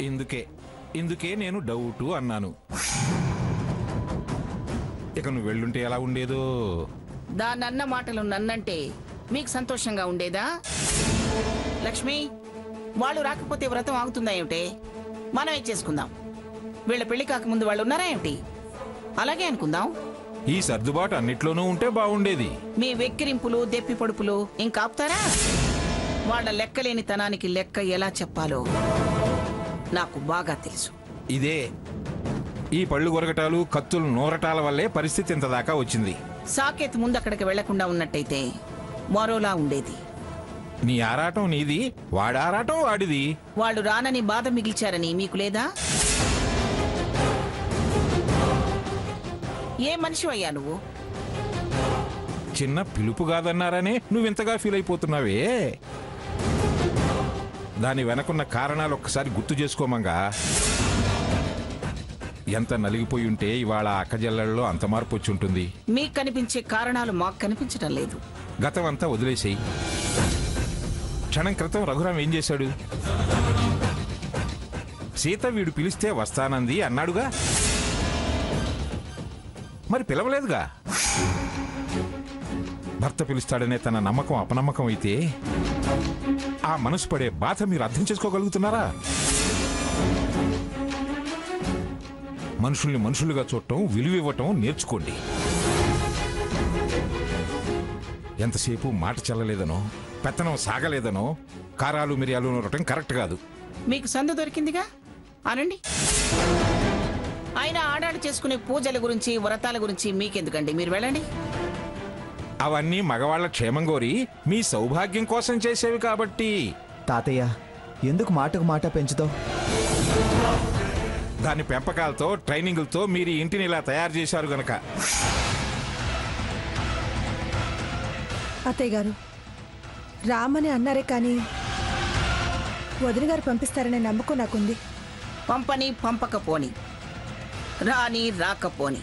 ఇందుకే నేను డౌటు అన్నాను. ఇక నువ్వు వెళ్ళుంటే ఎలా ఉండేదో. దానన్న మాటలు నన్నంటే మీకు సంతోషంగా ఉండేదా? లక్ష్మి, వాళ్ళు రాకపోతే వ్రతం ఆగుతుందా ఏమిటి? మనమే చేసుకుందాం. వీళ్ళ పెళ్లి కాకముందు వాళ్ళు ఉన్నారా ఏమిటి? అలాగే అనుకుందాం. ఈ సర్దుబాటు అన్నిట్లోనూ ఉంటే బాగుండేది. మీ వెక్కిరింపులు దెప్పి పడుపులు ఇంకాపుతారా? వాళ్ళ లెక్కలేని తనానికి లెక్క ఎలా చెప్పాలో నాకు బాగా తెలుసు. ఇదే ఈ పళ్ళు కొరగటాలు కత్తులు నూరటాల వల్లే పరిస్థితి ఇంతదాకా వచ్చింది. సాకేత్ ముందు అక్కడికి వెళ్లకుండా ఉన్నట్టయితే మరోలా ఉండేది. నీ ఆరాటం నీది, వాడారాటం వాడిది. వాళ్ళు రానని బాధ మిగిల్చారని మీకు లేదా? ఏ మనిషి అయ్యా నువ్వు? చిన్న పిలుపు కాదన్నారనే నువ్వింతగా ఫీల్ అయిపోతున్నావే. దాని వెనకున్న కారణాలు ఒక్కసారి గుర్తు చేసుకోమంగా. ఎంత నలిగిపోయి ఉంటే ఇవాళ అక్కజల్లల్లో అంత మార్పు వచ్చి ఉంటుంది. మీకు కనిపించే కారణాలు మాకు కనిపించడం లేదు. గతం అంతా వదిలేసేయి. క్షణం క్రితం రఘురాం ఏం చేశాడు? సీత వీడు పిలిస్తే వస్తానంది అన్నాడుగా. మరి పిలవలేదుగా. భర్త పిలుస్తాడనే తన నమ్మకం అపనమ్మకం అయితే ఆ మనసు పడే బాధ మీరు అర్థం చేసుకోగలుగుతున్నారా? మనుషుల్ని మనుషులుగా చూడటం, విలువివ్వటం నేర్చుకోండి. ఎంతసేపు మాట చెల్లలేదనో, పెత్తనం సాగలేదనో కారాలు మిరియాలు నూరటం కరెక్ట్ కాదు. మీకు సందు దొరికిందిగా, అనండి. ఆయన ఆడాడు చేసుకునే పూజల గురించి వ్రతాల గురించి మీకెందుకండి? మీరు వెళ్ళండి. అవన్నీ మగవాళ్ల క్షేమం కోరి మీ సౌభాగ్యం కోసం చేసేవి కాబట్టి. తాతయ్య, ఎందుకు మాటకు మాట పెంచుతావు? దాని పెంపకాలతో ట్రైనింగులతో మీరు ఇంటిని ఇలా తయారు చేశారు గనక. అత్తయ్య గారు, రామని అన్నారే కానీ వదిన గారు పంపిస్తారనే నమ్మకం నాకుంది. పంపని పంపకపోని, రాని రాకపోని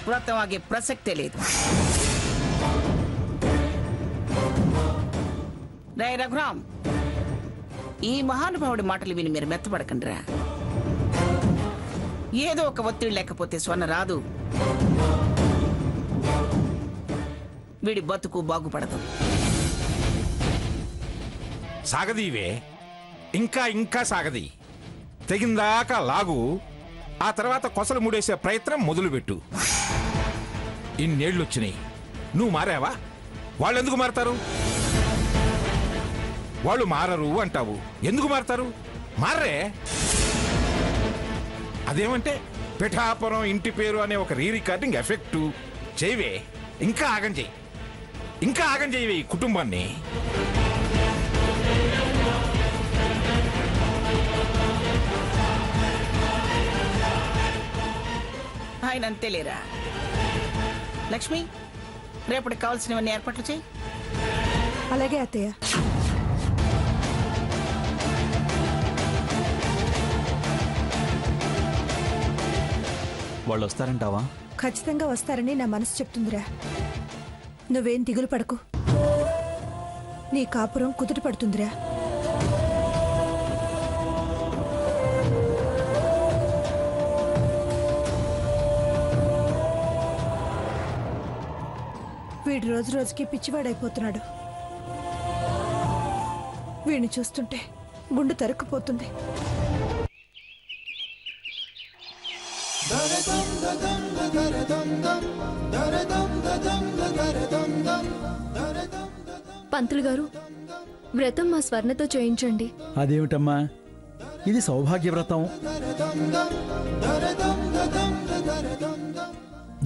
వ్రతం ఆగే ప్రసక్తే లేదు. రే రఘురాం, ఈ మహానుభావుడి మాటలు విని మీరు మెత్తపడకండిరా. ఏదో ఒక ఒత్తిడి లేకపోతే స్వర్ణ రాదు. వీడి బతుకు బాగుపడదు. సాగదీవే, ఇంకా ఇంకా సాగది. తెగిందాకా లాగు, ఆ తర్వాత కొసలు ముడేసే ప్రయత్నం మొదలుపెట్టు. ఇన్నేళ్లొచ్చినాయి, నువ్వు మారావా? వాళ్ళెందుకు మారతారు? వాళ్ళు మారరు అంటావు, ఎందుకు మారతారు? మారరే. అదేమంటే పిఠాపురం ఇంటి పేరు అనే ఒక రీ రికార్డింగ్ ఎఫెక్టు చేయవే. ఇంకా ఆగం చేయి, ఇంకా ఆగం చేయవే ఈ కుటుంబాన్ని. ఆయన అంతేలేరా. లక్ష్మి, రేపటికి కావాల్సినవన్నీ ఏర్పాట్లు చేయి. అలాగే అత్తయ్య. వాళ్ళు వస్తారంటావా? ఖచ్చితంగా వస్తారని నా మనసు చెప్తుందిరా. నువ్వేం దిగులు పడకు, నీ కాపురం కుదుట పడుతుందిరా. వీడు రోజు రోజుకి పిచ్చివాడైపోతున్నాడు. వీడిని చూస్తుంటే గుండె తరుక్కుపోతుంది. పంతులు గారు, వ్రతం మా స్వర్ణతో చేయించండి. అదేమిటమ్మా, ఇది సౌభాగ్య వ్రతం.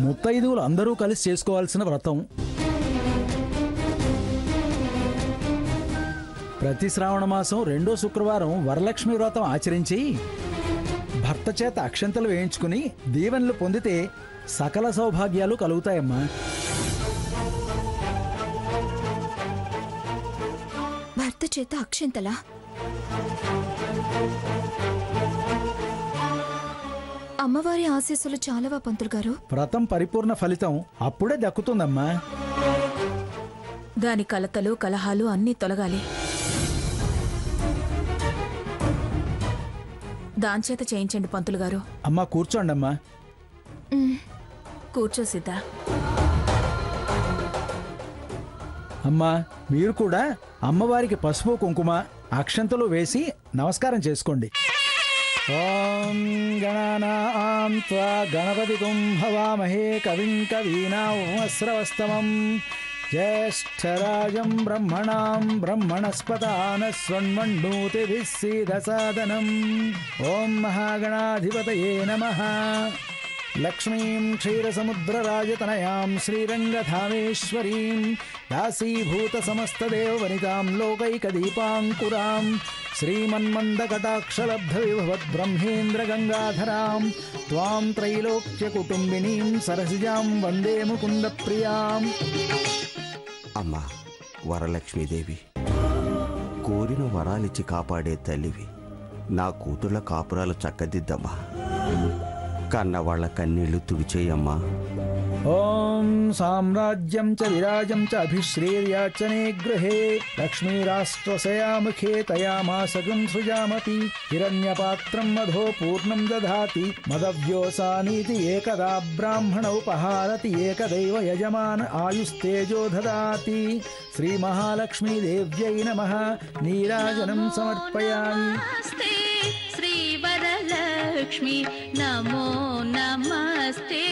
ముత్తైదువులు అందరూ కలిసి చేసుకోవాల్సిన వ్రతం. ప్రతి శ్రావణ మాసం 2వ శుక్రవారం వరలక్ష్మి వ్రతం ఆచరించి భర్త చేత అక్షంతలు వేయించుకుని దీవెనలు పొందితే సకల సౌభాగ్యాలు కలుగుతాయమ్మా. భర్త చేత అక్షంతలా? అమ్మవారి ఆశీస్సులు చాలవా పంతులు గారు? వ్రతం పరిపూర్ణ ఫలితం అప్పుడే దక్కుతుందమ్మా. దాని కలతలు కలహాలు అన్నీ తొలగాలి. దాంచేత చేయించండి పంతులు గారు. అమ్మా కూర్చోండి అమ్మా. కూర్చో సీత. అమ్మా మీరు కూడా అమ్మవారికి పసుపు కుంకుమ అక్షంతలు వేసి నమస్కారం చేసుకోండి. ఓం గణానాం త్వా గణపతిం హవామహే కవిం కవీనామస్రవస్తమం జ్యేష్ఠరాజం బ్రహ్మణాం బ్రహ్మణస్పతాన శృణ్వన్నోతిభిः సీదసాదనం. ఓం మహాగణాధిపతయే నమః. లక్ష్మీం క్షీరసముద్రరాజతనయాం శ్రీరంగధామేశ్వరీం దాసీభూత సమస్తదేవవనితాం లోకైకదీపాంకురాం శ్రీమన్మందకటాక్షలబ్ధవిభవద్బ్రహ్మేంద్రగంగాధరాం త్వాం త్రైలోక్యకుటుంబినీం సరసిజాం వందే ముకుందప్రియాం. అమ్మా వరలక్ష్మీదేవి, కోరిన వరాలిచ్చి కాపాడే తల్లివి, నా కూతుళ్ళ కాపురాలు చక్కదిద్దమ్మా. కన్నవాళ్ల కన్నీళ్లు తుడిచేయమ్మా. ఓం సామ్రాజ్యం చ విరాజం చ అభిశ్రీర్యాచనే గృహే లక్ష్మీరాష్ట్రసయాముఖే తయామాసగం సృజామతి హిరణ్యపాత్రం మధో పూర్ణం దధాతి మదవ్యోసానీతి ఏకదా బ్రాహ్మణ ఉపహారతి ఏకదైవ యజమాన ఆయుస్తేజో దదాతి. శ్రీ మహాలక్ష్మీదేవ్యై నమః. నీరాజనం సమర్పయామి. శ్రీవరలక్ష్మి నమో నమస్తే.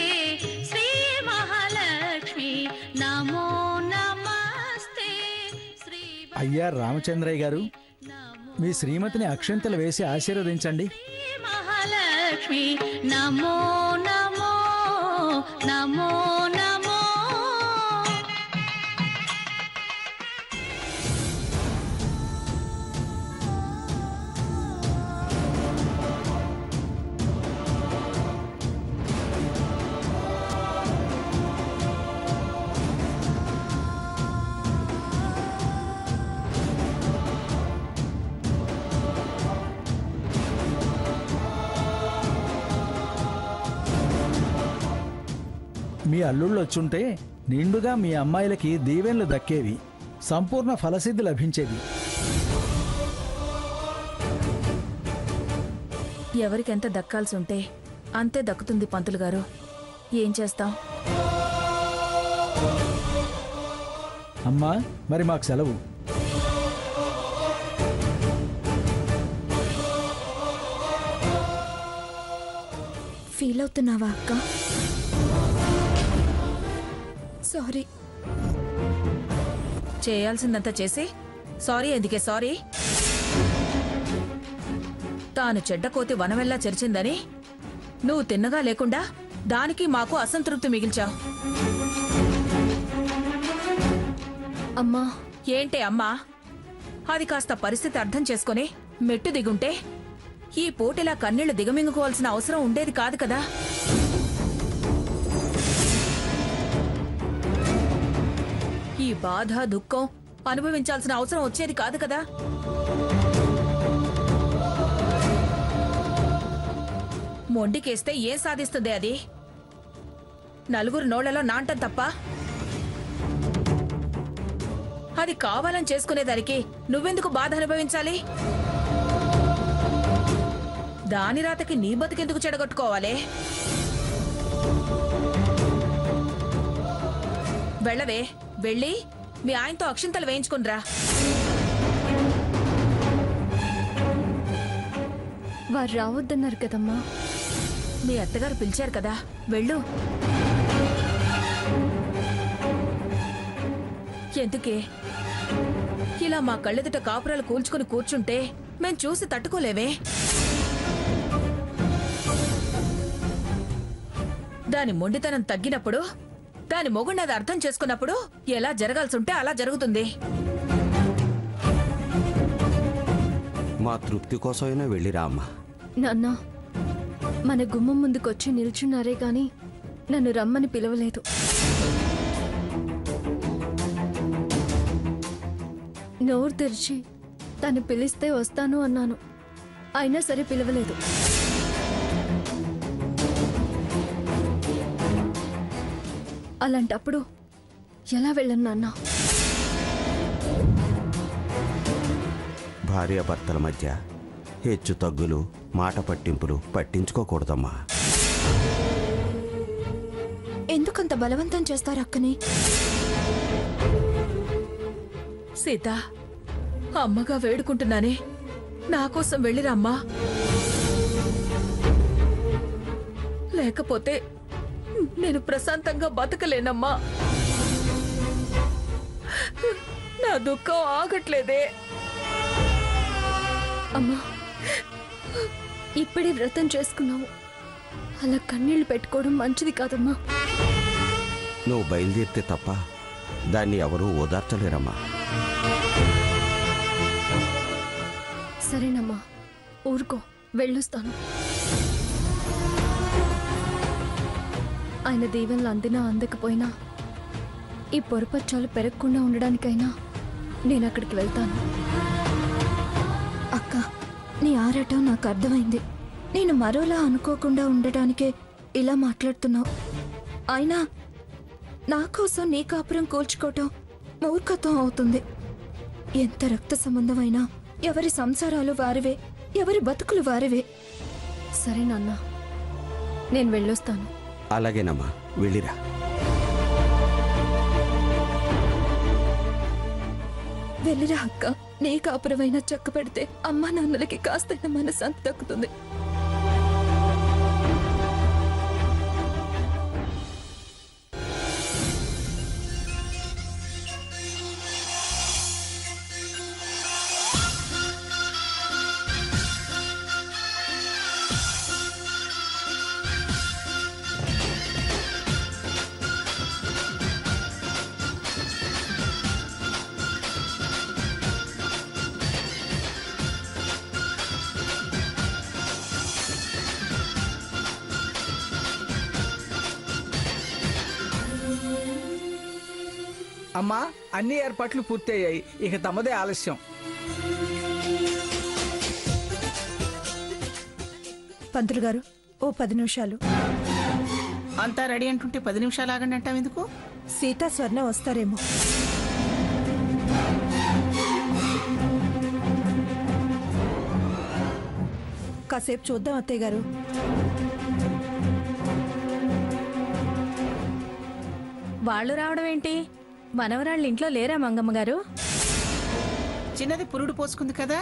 శ్రీ మహాలక్ష్మి నమో నమస్తే. అయ్యా రామచంద్రయ్య గారు, మీ శ్రీమతిని అక్షంతలు వేసి ఆశీర్వదించండి. మహాలక్ష్మి నమో నమో నమో నమో. మీ అల్లుళ్ళు వచ్చుంటే నిండుగా మీ అమ్మాయిలకి దీవెనలు దక్కేవి, సంపూర్ణ ఫలసిద్ధి లభించేది. ఎవరికెంత దక్కాల్సి ఉంటే అంతే దక్కుతుంది పంతులు గారు. ఏం చేస్తాం? అమ్మా మరి మాకు సెలవు. ఫీల్ అవుతున్నావా అక్క? సారీ. చేయాల్సిందంతా చేసి సారీ ఎందుకే సారీ? తాను చెడ్డ కోతి వనమెల్లా చెరిచిందని నువ్వు తిన్నగా లేకుండా దానికి మాకు అసంతృప్తి మిగిల్చావు. అమ్మా ఏంటే అమ్మా? అది కాస్త పరిస్థితి అర్థం చేసుకుని మెట్టు దిగుంటే ఈ పూటలా కన్నీళ్లు దిగమింగుకోవాల్సిన అవసరం ఉండేది కాదు కదా. ఈ బాధ దుఃఖం అనుభవించాల్సిన అవసరం వచ్చేది కాదు కదా. మొండికేస్తే ఏం సాధిస్తుంది అది? నలుగురు నోళ్లలో నాంటం తప్ప. అది కావాలని చేసుకునేదానికి నువ్వెందుకు బాధ అనుభవించాలి? దాని రాతకి నీ బతుకెందుకు చెడగొట్టుకోవాలి? వెళ్ళవే, వెళ్ళి మీ ఆయనతో అక్షింతలు వేయించుకునిరా. వారు రావద్దన్నారు కదమ్మా. మీ అత్తగారు పిలిచారు కదా, వెళ్ళు. ఎందుకే ఇలా మా కళ్ళెదుట కాపురాలు కూల్చుకుని కూర్చుంటే మేం చూసి తట్టుకోలేవే? దాని మొండితనం తగ్గినప్పుడు, దాని మొగుణ్ణది అర్థం చేసుకున్నప్పుడు ఎలా జరగాల్సుంటే అలా జరుగుతుంది. మా తృప్తి కోసమైనా వెళ్ళిరా అమ్మా. నాన్న, మన గుమ్మం ముందుకొచ్చి నిల్చున్నారే గాని నన్ను రమ్మని పిలవలేదు. నోరు తెరిచి తను పిలిస్తే వస్తాను అన్నాను, అయినా సరే పిలవలేదు. అలాంటప్పుడు ఎలా వెళ్ళను నాన్న? భార్యాభర్తల మధ్య హెచ్చు తగ్గులు మాట పట్టింపులు పట్టించుకోకూడదమ్మా. ఎందుకంత బలవంతం చేస్తారు అక్కని? సీత, అమ్మగా వేడుకుంటున్నానే, నా కోసం వెళ్ళిరమ్మా. లేకపోతే నేను ప్రశాంతంగా బతకలేనమ్మా. నా దుఃఖం ఆగట్లేదే. అమ్మా, ఇప్పుడే వ్రతం చేసుకున్నావు, అలా కన్నీళ్లు పెట్టుకోవడం మంచిది కాదమ్మా. నువ్వు బయలుదేరితే తప్ప దాన్ని ఎవరూ ఓదార్చలేరమ్మా. సరేనమ్మా, ఊరుకో, వెళ్ళొస్తాను. ఆయన దీవెనలు అందినా అందకపోయినా ఈ పొరపచ్చాలు పెరగకుండా ఉండడానికైనా నేను అక్కడికి వెళ్తాను. అక్క, నీ ఆరాటం నాకు అర్థమైంది. నేను మరోలా అనుకోకుండా ఉండటానికే ఇలా మాట్లాడుతున్నావు. అయినా నా కోసం నీ కాపురం కూల్చుకోవటం మూర్ఖత్వం అవుతుంది. ఎంత రక్త సంబంధమైనా ఎవరి సంసారాలు వారివే, ఎవరి బతుకులు వారివే. సరే నాన్న, నేను వెళ్ళొస్తాను. అలాగేనమ్మా, వెళ్ళిరా. వెళ్ళిరా అక్క. నీ కాపురమైనా చక్క పెడితే అమ్మా నాన్నలకి కాస్తైనా మనశ్శాంతి దక్కుతుంది. అమ్మా, అన్ని ఏర్పాట్లు పూర్తయ్యాయి, ఇక తమదే ఆలస్యం. పంతులు గారు, ఓ 10 నిమిషాలు. అంతా రెడీ అంటుంటే 10 నిమిషాలు ఆగండి అంటావు ఎందుకు? సీతా స్వర్ణ వస్తారేమో. కాసేపు చూద్దాం అత్తయ్య గారు. వాళ్ళు రావడం ఏంటి? మనవరాళ్ళ ఇంట్లో లేరా మంగమ్మ గారు? చిన్నది పురుడు పోసుకుంది కదా,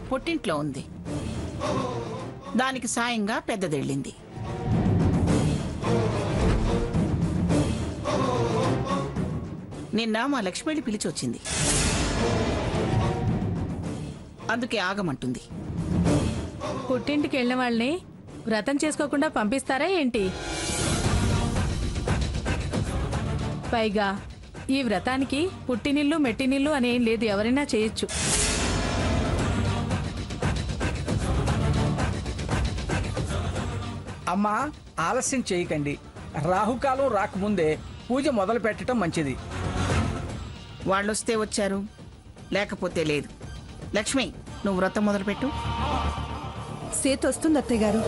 పొట్టింట్లో ఉంది. దానికి సాయంగా పెద్దదెళ్ళింది. నిన్న మా లక్ష్మణి పిలిచి వచ్చింది, అందుకే ఆగమంటుంది. పుట్టింటికి వెళ్ళిన వాళ్ళని వ్రతం చేసుకోకుండా పంపిస్తారా ఏంటి? పైగా ఈ వ్రతానికి పుట్టినిల్లు మెట్టినిల్లు అనేం లేదు, ఎవరైనా చేయొచ్చు. అమ్మా, ఆలస్యం చేయకండి. రాహుకాలం రాకముందే పూజ మొదలు పెట్టడం మంచిది. వాళ్ళొస్తే వచ్చారు, లేకపోతే లేదు. లక్ష్మి, నువ్వు వ్రతం మొదలుపెట్టు. సీత వస్తుంది అత్తయ్య గారు.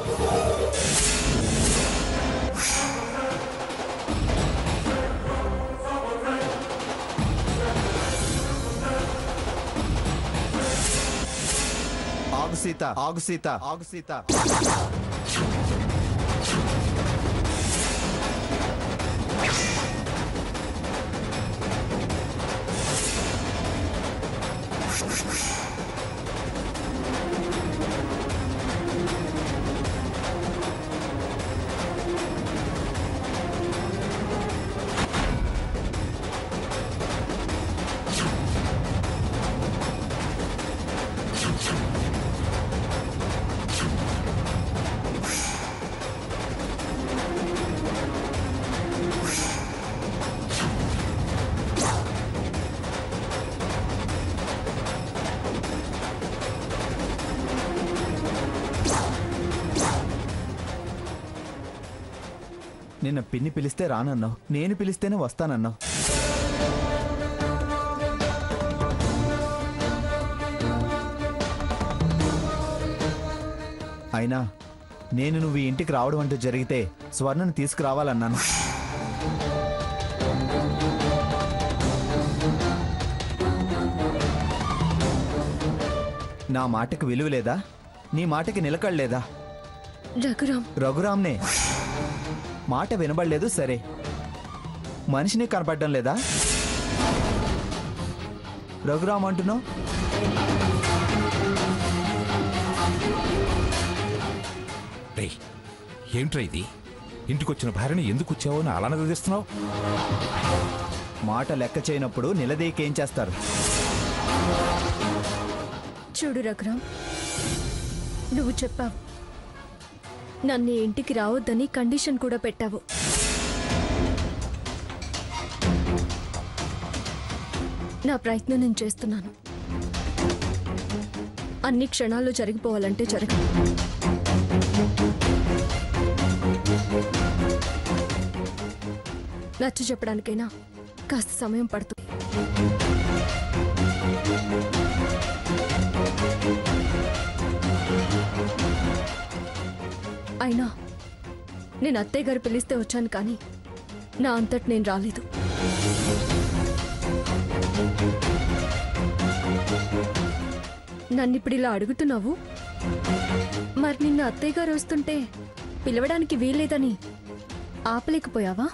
ఆగు సీత, ఆగు సీత, ఆగు సీత. నిన్న పిన్ని పిలిస్తే రానన్నావు, నేను పిలిస్తేనే వస్తానన్నావు. అయినా నేను నువ్వు ఈ ఇంటికి రావడం అంటూ జరిగితే స్వర్ణను తీసుకురావాలన్నాను. నా మాటకు విలువ లేదా? నీ మాటకి నిలకడలేదా? రఘురామ్, రఘురామ్నే. మాట వినబడలేదు సరే, మనిషిని కనపడడం లేదా? రఘురామ్ అంటున్నావు. రేయ్, ఏంట్రా ఇది? ఇంటికొచ్చిన భార్యని ఎందుకు వచ్చావో అని అలా నిలదీస్తున్నావు? మాట లెక్క చేయనప్పుడు నిలదీకేం చేస్తారు? చూడు రఘురామ్, నువ్వు చెప్పావు, నన్ను ఈ ఇంటికి రావద్దని కండిషన్ కూడా పెట్టావు. నా ప్రయత్నం నేను చేస్తున్నాను. అన్ని క్షణాల్లో జరిగిపోవాలంటే జరగదు. నచ్చ చెప్పడానికైనా కాస్త సమయం పడుతుంది. అయినా నేను అత్తయ్య గారు పిలిస్తే వచ్చాను, కానీ నా అంతటి నేను రాలేదు. నన్ను ఇప్పుడు ఇలా అడుగుతున్నావు, మరి నిన్న అత్తయ్య గారు వస్తుంటే పిలవడానికి వీల్లేదని ఆపలేకపోయావా?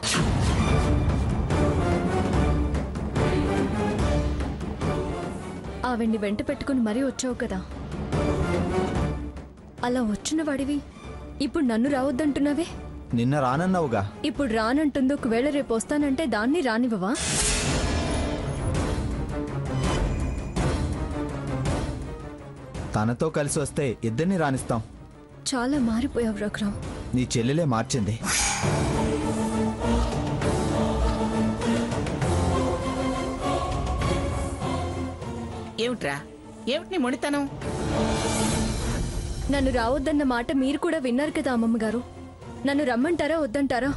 ఆవిడ్ని వెంట పెట్టుకుని మరీ వచ్చావు కదా. అలా వచ్చిన వాడివి ఇప్పుడు నన్ను రావద్దంటున్నావే. నిన్న రానన్నావుగా. ఇప్పుడు రానంటుంది, ఒకవేళ రేపు వస్తానంటే దాన్ని రానివ్వవా? తనతో కలిసి వస్తే ఇద్దరిని రానిస్తాం. చాలా మారిపోయావు రఘురామ్. నీ చెల్లెలే మార్చింది. ఏమిట్రా, ఏమిటి నీ మొండితనం? నన్ను రావద్దన్న మాట మీరు కూడా విన్నారు కదా అమ్మమ్మ గారు. నన్ను రమ్మంటారా వద్దంటారా?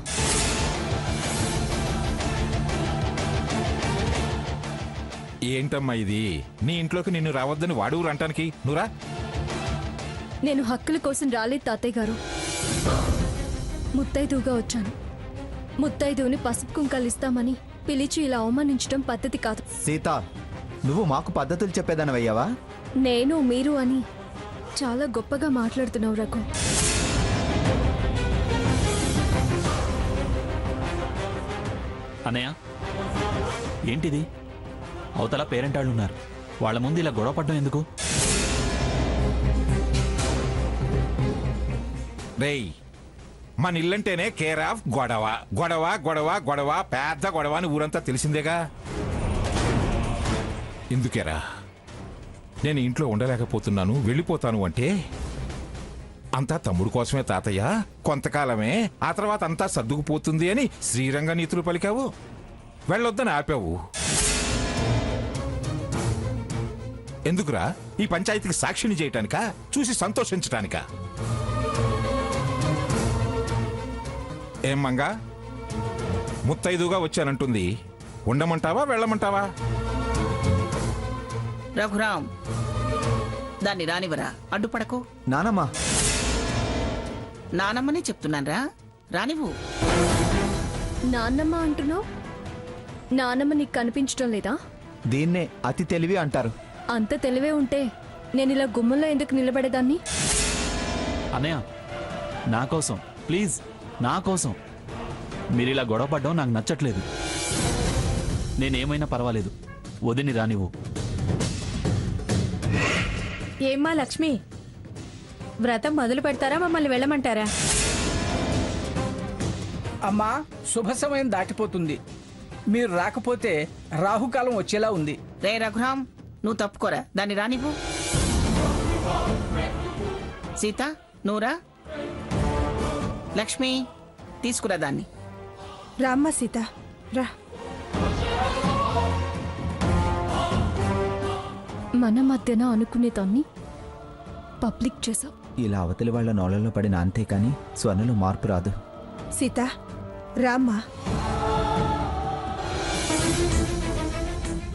ఏంటమ్మా ఇది? నీ ఇంట్లోకి నిన్ను రావద్దని వాడు అంటానికి నువ్వురా. నేను హక్కుల కోసం రాలేదు తాతయ్య గారు. ముత్తైదువుగా వచ్చాను. ముత్తైదువుని పసుపు కుంకాలు ఇస్తామని పిలిచి ఇలా అవమానించడం పద్ధతి కాదు. సీత, నువ్వు మాకు పద్ధతులు చెప్పేదానివయ్యావా? నేను మీరు అని చాలా గొప్పగా మాట్లాడుతున్నావు రఘు. అన్నయ్య, ఏంటిది? అవతల పేరెంట్ వాళ్ళు ఉన్నారు, వాళ్ళ ముందు ఇలా గొడవ పడ్డం ఎందుకు? రేయ్, మన ఇల్లంటేనే కేర్ ఆఫ్ గొడవ గొడవ గొడవ గొడవ, పెద్ద గొడవ అని ఊరంతా తెలిసిందేగా. ఎందుకేరా నేను ఇంట్లో ఉండలేకపోతున్నాను, వెళ్ళిపోతాను అంటే అంతా తమ్ముడు కోసమే తాతయ్య, కొంతకాలమే, ఆ తర్వాత అంతా సర్దుకుపోతుంది అని శ్రీరంగ నీతులు పలికావు. వెళ్ళొద్దని ఆపావు. ఎందుకురా? ఈ పంచాయతీకి సాక్షిని చేయటానికా, చూసి సంతోషించటానికా? ఏం మంగా, ముత్తైదుగా వచ్చానంటుంది, ఉండమంటావా వెళ్ళమంటావా? రఘురామ్, దాన్ని రానివరా, అడ్డుపడకు. నానమ్మా. నానమ్మనే చెప్తున్నానరా, రానివ్వు. నాన్నమ్మ అంటున్నావు? నాన్నమ్మ నీకు కనిపించడం లేదా? దీన్నే అతి తెలివి అంటారు. అంత తెలివే ఉంటే నేను ఇలా గుమ్మంలో ఎందుకు నిలబడేదాన్ని? అన్నయ్య, నా కోసం ప్లీజ్, నా కోసం మీరు ఇలా గొడవ పడ్డం నాకు నచ్చట్లేదు. నేనేమైనా పర్వాలేదు, వదిని రానివ్వు. ఏమ్మా లక్ష్మి, వ్రతం మొదలు పెడతారా, మమ్మల్ని వెళ్ళమంటారా? అమ్మా, శుభ సమయం దాటిపోతుంది. మీరు రాకపోతే రాహుకాలం వచ్చేలా ఉంది. రే రఘురామ్, నువ్వు తప్పుకోరా, దాన్ని రానివ్వు. సీత, నువ్వురా. లక్ష్మి, తీసుకురా దాన్ని. రామ్మ సీత, రా. మన మధ్యన అనుకునేదాన్ని పబ్లిక్ చేసావు. ఇలా అవతలి వాళ్ళ నోళ్ళలో పడిన అంతే కానీ స్వర్ణలో మార్పు రాదు. సీత, రామ్మా.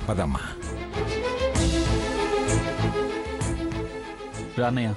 పదమ్మా. రా అన్నయ్య.